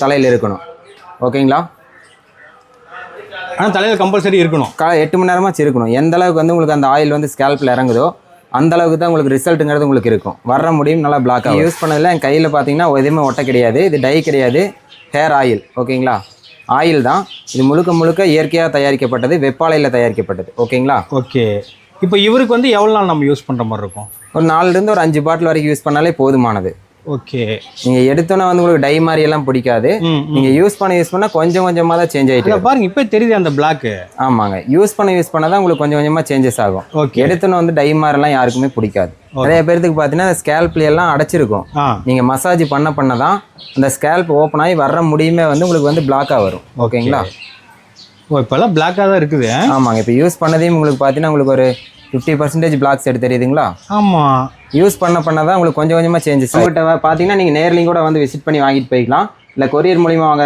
தலையில் இருக்கணும். ஓகேங்களா? ஆனால் தலையில் கம்பல்சரி இருக்கணும். 8 மணி நேரமாச்சு இருக்கணும். எந்த அளவுக்கு வந்து உங்களுக்கு அந்த ஆயில் வந்து ஸ்கேல்பில் இறங்குதோ அந்த அளவுக்கு தான் உங்களுக்கு ரிசல்ட்டுங்கிறது உங்களுக்கு இருக்கும். வர முடியும் நல்லா பிளாக் ஆகும். யூஸ் பண்ணதில் என் கையில் பார்த்தீங்கன்னா எதுவுமே ஒட்ட கிடையாது. இது டை கிடையாது, ஹேர் ஆயில். ஓகேங்களா? ஆயில் தான் இது. முழுக்க முழுக்க இயற்கையாக தயாரிக்கப்பட்டது, வெப்பாலையில் தயாரிக்கப்பட்டது. ஓகேங்களா? ஓகே. இப்போ இவருக்கு வந்து எவ்வளோ நாள் நம்ம யூஸ் பண்ணுற மாதிரி இருக்கும்? ஒரு 4லேருந்து ஒரு 5 பாட்டில் வரைக்கும் யூஸ் பண்ணாலே போதுமானது. ஓகே. நீங்கள் எடுத்தோன்னா வந்து உங்களுக்கு டை மாதிரி எல்லாம் பிடிக்காது. நீங்கள் யூஸ் பண்ணால் கொஞ்சம் கொஞ்சமாக தான் சேஞ்ச் ஆகிட்டு பாருங்க. இப்போ தெரியுது அந்த பிளாக்கு. ஆமாங்க. யூஸ் பண்ண தான் உங்களுக்கு கொஞ்சம் கொஞ்சமாக சேஞ்சஸ் ஆகும். ஓகே. எடுத்தோன்னு வந்து டை மாதிரிலாம் யாருக்குமே பிடிக்காது. நிறைய பேருக்கு பார்த்தீங்கன்னா அந்த ஸ்கேல்ப்ல எல்லாம் அடைச்சிருக்கும். நீங்கள் மசாஜ் பண்ண தான் அந்த ஸ்கேல்ப் ஓப்பன் ஆகி வர முடியுமே வந்து உங்களுக்கு வந்து பிளாக்காக வரும். ஓகேங்களா? ஓ, இப்போல்லாம் பிளாக்காக தான் இருக்குது. ஆமாங்க. இப்போ யூஸ் பண்ணதையும் உங்களுக்கு பார்த்தீங்கன்னா உங்களுக்கு ஒரு 50% பிளாக்ஸ் எடுத்து தெரியுதுங்களா? ஆமாம். யூஸ் பண்ண தான் உங்களுக்கு கொஞ்சம் கொஞ்சமாக சேஞ்சஸ். உங்கள்கிட்ட பார்த்தீங்கன்னா நீங்கள் நேர்லையும் கூட வந்து விசிட் பண்ணி வாங்கிட்டு போய்க்கலாம். இல்லை கொரியர் மூலிமா வாங்க